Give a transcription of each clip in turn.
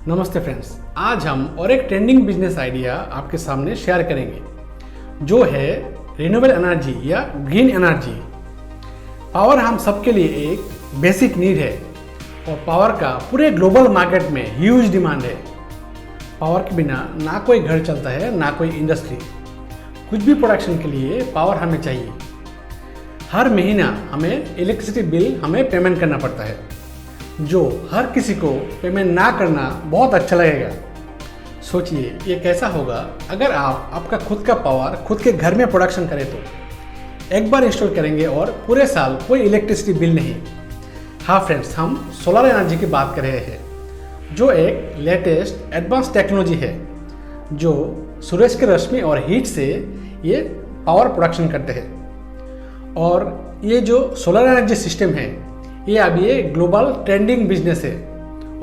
नमस्ते फ्रेंड्स, आज हम और एक ट्रेंडिंग बिजनेस आइडिया आपके सामने शेयर करेंगे जो है रिन्यूएबल एनर्जी या ग्रीन एनर्जी। पावर हम सबके लिए एक बेसिक नीड है और पावर का पूरे ग्लोबल मार्केट में ह्यूज डिमांड है। पावर के बिना ना कोई घर चलता है ना कोई इंडस्ट्री। कुछ भी प्रोडक्शन के लिए पावर हमें चाहिए। हर महीना हमें इलेक्ट्रिसिटी बिल हमें पेमेंट करना पड़ता है, जो हर किसी को पेमेंट ना करना बहुत अच्छा लगेगा। सोचिए ये कैसा होगा अगर आप आपका खुद का पावर खुद के घर में प्रोडक्शन करें तो। एक बार इंस्टॉल करेंगे और पूरे साल कोई इलेक्ट्रिसिटी बिल नहीं। हाँ फ्रेंड्स, हम सोलर एनर्जी की बात कर रहे हैं, जो एक लेटेस्ट एडवांस टेक्नोलॉजी है जो सूरज की रोशनी और हीट से ये पावर प्रोडक्शन करते हैं। और ये जो सोलर एनर्जी सिस्टम है ये अभी ये ग्लोबल ट्रेंडिंग बिजनेस है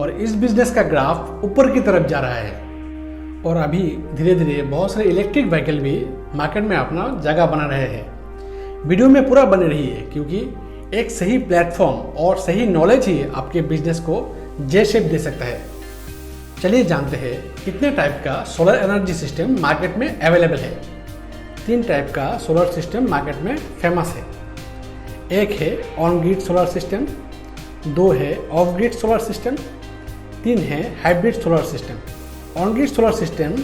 और इस बिजनेस का ग्राफ ऊपर की तरफ जा रहा है। और अभी धीरे धीरे बहुत सारे इलेक्ट्रिक व्हीकल भी मार्केट में अपना जगह बना रहे हैं। वीडियो में पूरा बने रहिए क्योंकि एक सही प्लेटफॉर्म और सही नॉलेज ही आपके बिजनेस को जे शेप दे सकता है। चलिए जानते हैं कितने टाइप का सोलर एनर्जी सिस्टम मार्केट में अवेलेबल है। 3 टाइप का सोलर सिस्टम मार्केट में फेमस है। एक है ऑन ग्रिड सोलर सिस्टम, 2 है ऑफ ग्रिड सोलर सिस्टम, 3 है hybrid solar system. On grid solar system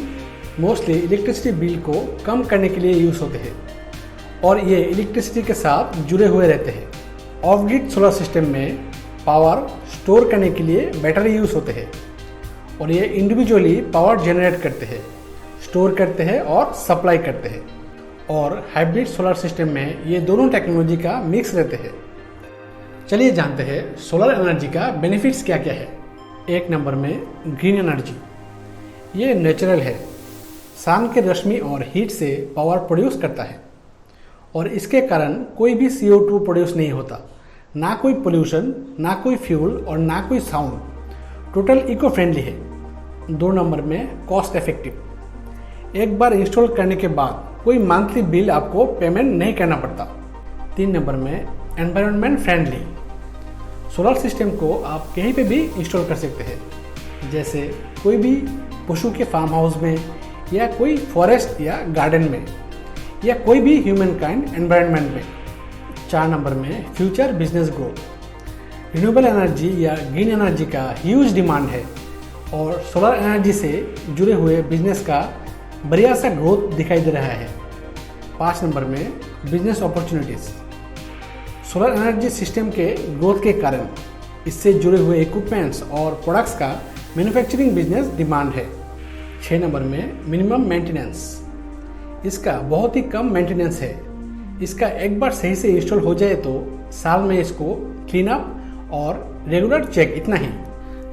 mostly electricity bill को कम करने के लिए यूज़ होते हैं और ये इलेक्ट्रिसिटी के साथ जुड़े हुए रहते हैं। ऑफ ग्रिड सोलर सिस्टम में पावर स्टोर करने के लिए बैटरी यूज़ होते हैं और ये इंडिविजुअली पावर जनरेट करते हैं, स्टोर करते हैं और सप्लाई करते हैं। और हाइब्रिड सोलर सिस्टम में ये दोनों टेक्नोलॉजी का मिक्स रहते हैं। चलिए जानते हैं सोलर एनर्जी का बेनिफिट्स क्या क्या है। 1 नंबर में ग्रीन एनर्जी। ये नेचुरल है, सन के रोशनी और हीट से पावर प्रोड्यूस करता है और इसके कारण कोई भी CO2 प्रोड्यूस नहीं होता, ना कोई पोल्यूशन, ना कोई फ्यूल और ना कोई साउंड। टोटल इको फ्रेंडली है। 2 नंबर में कॉस्ट इफेक्टिव। एक बार इंस्टॉल करने के बाद कोई मंथली बिल आपको पेमेंट नहीं करना पड़ता। 3 नंबर में एनवायरनमेंट फ्रेंडली। सोलर सिस्टम को आप कहीं पे भी इंस्टॉल कर सकते हैं, जैसे कोई भी पशु के फार्म हाउस में या कोई फॉरेस्ट या गार्डन में या कोई भी ह्यूमन काइंड एनवायरनमेंट में। 4 नंबर में future business growth. Renewable energy या ग्रीन एनर्जी का ह्यूज डिमांड है और सोलर एनर्जी से जुड़े हुए बिजनेस का बढ़िया सा ग्रोथ दिखाई दे रहा है। 5 नंबर में business opportunities. Solar energy system के ग्रोथ के कारण इससे जुड़े हुए इक्विपमेंट्स और प्रोडक्ट्स का मैन्युफैक्चरिंग बिजनेस डिमांड है। 6 नंबर में मिनिमम मेंटेनेंस। इसका बहुत ही कम मेंटेनेंस है। इसका एक बार सही से इंस्टॉल हो जाए तो साल में इसको क्लीन अप और रेगुलर चेक, इतना ही।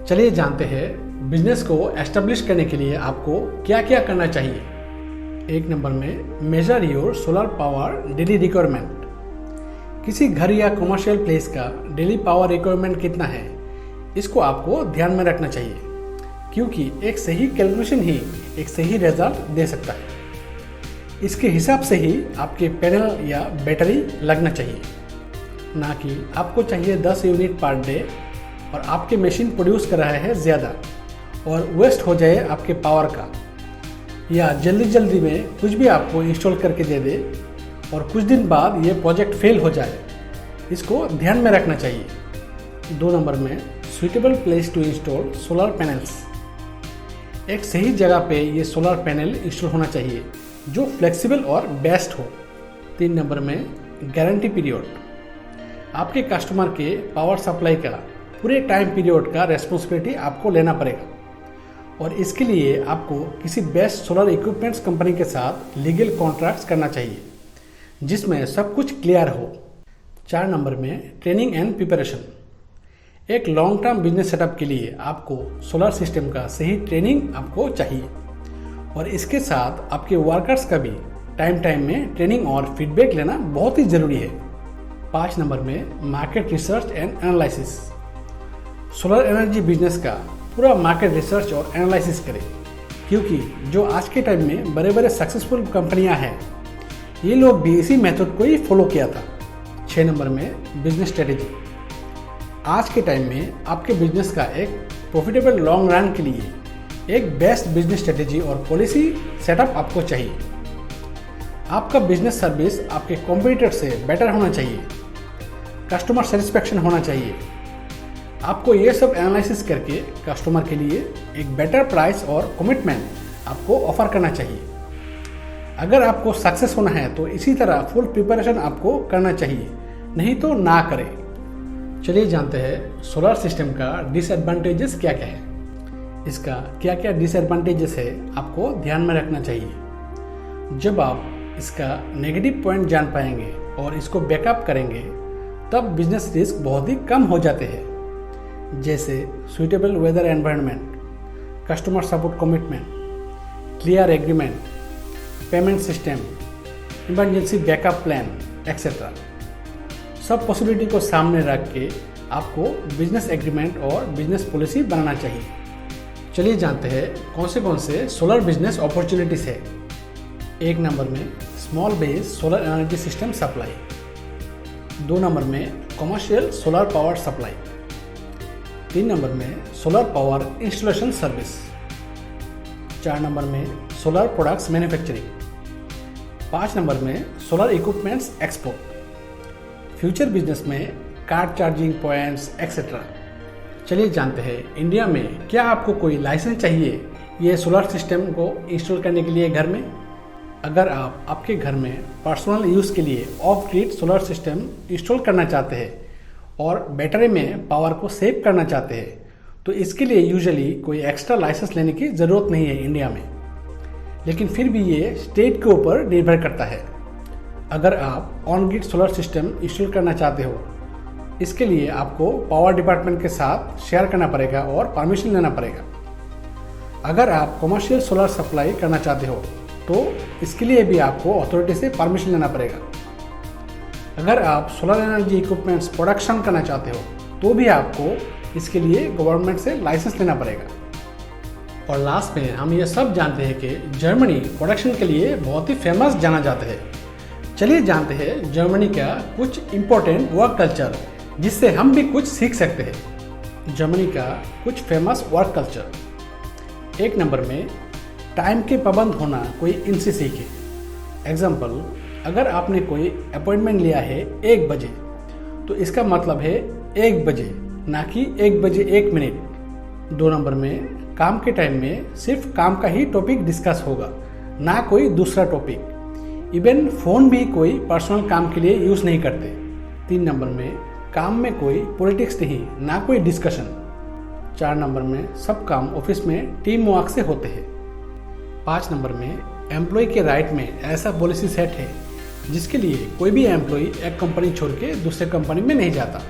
चलिए जानते हैं बिजनेस को एस्टेब्लिश करने के लिए आपको क्या क्या करना चाहिए। 1 नंबर में major your solar power daily requirement. किसी घर या कमर्शियल प्लेस का डेली पावर रिक्वायरमेंट कितना है, इसको आपको ध्यान में रखना चाहिए क्योंकि एक सही कैलकुलेशन ही एक सही रिजल्ट दे सकता है। इसके हिसाब से ही आपके पैनल या बैटरी लगना चाहिए, ना कि आपको चाहिए 10 यूनिट पर डे और आपके मशीन प्रोड्यूस कर रहा है ज़्यादा और वेस्ट हो जाए आपके पावर का, या जल्दी जल्दी में कुछ भी आपको इंस्टॉल करके दे दे और कुछ दिन बाद ये प्रोजेक्ट फेल हो जाए। इसको ध्यान में रखना चाहिए। 2 नंबर में suitable place to install solar panels. एक सही जगह पे ये सोलर पैनल इंस्टॉल होना चाहिए जो फ्लेक्सिबल और बेस्ट हो। 3 नंबर में गारंटी पीरियड। आपके कस्टमर के पावर सप्लाई का पूरे टाइम पीरियड का रेस्पॉन्सिबिलिटी आपको लेना पड़ेगा और इसके लिए आपको किसी बेस्ट सोलर इक्विपमेंट्स कंपनी के साथ लीगल कॉन्ट्रैक्ट्स करना चाहिए जिसमें सब कुछ क्लियर हो। 4 नंबर में ट्रेनिंग एंड प्रिपरेशन। एक लॉन्ग टर्म बिजनेस सेटअप के लिए आपको सोलर सिस्टम का सही ट्रेनिंग आपको चाहिए और इसके साथ आपके वर्कर्स का भी टाइम में ट्रेनिंग और फीडबैक लेना बहुत ही ज़रूरी है। 5 नंबर में market research and analysis. Solar energy business का पूरा मार्केट रिसर्च और एनालिसिस करें क्योंकि जो आज के टाइम में बड़े बड़े सक्सेसफुल कंपनियां हैं ये लोग भी इसी मेथड को ही फॉलो किया था। 6 नंबर में बिजनेस स्ट्रेटेजी। आज के टाइम में आपके बिजनेस का एक प्रॉफिटेबल लॉन्ग रन के लिए एक बेस्ट बिजनेस स्ट्रेटेजी और पॉलिसी सेटअप आपको चाहिए। आपका बिजनेस सर्विस आपके कॉम्पिटिटर से बेटर होना चाहिए, कस्टमर सेटिस्फेक्शन होना चाहिए। आपको ये सब एनालिसिस करके कस्टमर के लिए एक बेटर प्राइस और कमिटमेंट आपको ऑफर करना चाहिए। अगर आपको सक्सेस होना है तो इसी तरह फुल प्रिपरेशन आपको करना चाहिए, नहीं तो ना करें। चलिए जानते हैं सोलर सिस्टम का डिसएडवांटेजेस क्या क्या है। इसका क्या क्या डिसएडवांटेजेस है आपको ध्यान में रखना चाहिए। जब आप इसका नेगेटिव पॉइंट जान पाएंगे और इसको बैकअप करेंगे तब बिजनेस रिस्क बहुत ही कम हो जाते हैं, जैसे suitable weather environment, customer support commitment, clear agreement, payment system, emergency backup plan etcetera. सब पॉसिबिलिटी को सामने रख के आपको बिजनेस एग्रीमेंट और बिजनेस पॉलिसी बनाना चाहिए। चलिए जानते हैं कौन से सोलर बिजनेस अपॉर्चुनिटीज है। 1 नंबर में small base solar energy system supply, 2 number में commercial solar power supply, 3 number में solar power installation service, 4 number में सोलर प्रोडक्ट्स मैन्युफैक्चरिंग, 5 नंबर में solar equipments export, future business में कार चार्जिंग पॉइंट्स एक्सेट्रा। चलिए जानते हैं India में क्या आपको कोई लाइसेंस चाहिए ये सोलर सिस्टम को इंस्टॉल करने के लिए घर में। अगर आप आपके घर में पर्सनल यूज़ के लिए of grid solar system install करना चाहते हैं और बैटरी में पावर को सेव करना चाहते हैं तो इसके लिए यूजुअली कोई एक्स्ट्रा लाइसेंस लेने की ज़रूरत नहीं है इंडिया में, लेकिन फिर भी ये स्टेट के ऊपर निर्भर करता है। अगर आप on grid solar system install करना चाहते हो इसके लिए आपको पावर डिपार्टमेंट के साथ शेयर करना पड़ेगा और परमिशन लेना पड़ेगा। अगर आप कमर्शियल सोलर सप्लाई करना चाहते हो तो इसके लिए भी आपको अथॉरिटी से परमिशन लेना पड़ेगा। अगर आप सोलर एनर्जी इक्विपमेंट्स प्रोडक्शन करना चाहते हो तो भी आपको इसके लिए गवर्नमेंट से लाइसेंस लेना पड़ेगा। और लास्ट में हम ये सब जानते हैं कि जर्मनी प्रोडक्शन के लिए बहुत ही फेमस जाना जाता है। चलिए जानते हैं जर्मनी का कुछ इम्पोर्टेंट वर्क कल्चर जिससे हम भी कुछ सीख सकते हैं। जर्मनी का कुछ फेमस वर्क कल्चर। 1 नंबर में टाइम के पाबंद होना कोई इनसे सीखे। एग्जाम्पल, अगर आपने कोई अपॉइंटमेंट लिया है 1 बजे तो इसका मतलब है 1 बजे, ना कि 1 बजे 1 मिनट। 2 नंबर में काम के टाइम में सिर्फ काम का ही टॉपिक डिस्कस होगा, ना कोई दूसरा टॉपिक। इवन फ़ोन भी कोई पर्सनल काम के लिए यूज़ नहीं करते। 3 नंबर में काम में कोई पॉलिटिक्स नहीं, ना कोई डिस्कशन। 4 नंबर में सब काम ऑफिस में टीम वर्क से होते हैं। 5 नंबर में एम्प्लॉय के राइट में ऐसा पॉलिसी सेट है जिसके लिए कोई भी एम्प्लॉय एक कंपनी छोड़ के दूसरे कंपनी में नहीं जाता,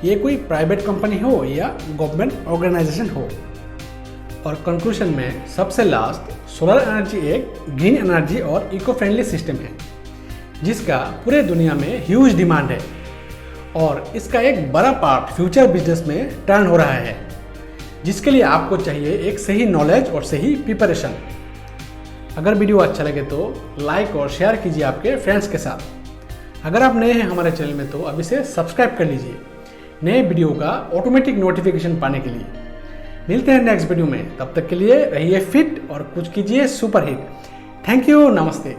ये कोई प्राइवेट कंपनी हो या गवर्नमेंट ऑर्गेनाइजेशन हो। और कंक्लूजन में सबसे लास्ट, सोलर एनर्जी एक ग्रीन एनर्जी और इको फ्रेंडली सिस्टम है जिसका पूरे दुनिया में ह्यूज डिमांड है और इसका एक बड़ा पार्ट फ्यूचर बिजनेस में टर्न हो रहा है, जिसके लिए आपको चाहिए एक सही नॉलेज और सही प्रिपरेशन। अगर वीडियो अच्छा लगे तो लाइक और शेयर कीजिए आपके फ्रेंड्स के साथ। अगर आप नए हैं हमारे चैनल में तो अभी से सब्सक्राइब कर लीजिए नए वीडियो का ऑटोमेटिक नोटिफिकेशन पाने के लिए। मिलते हैं नेक्स्ट वीडियो में, तब तक के लिए रहिए फिट और कुछ कीजिए सुपर हिट। थैंक यू, नमस्ते।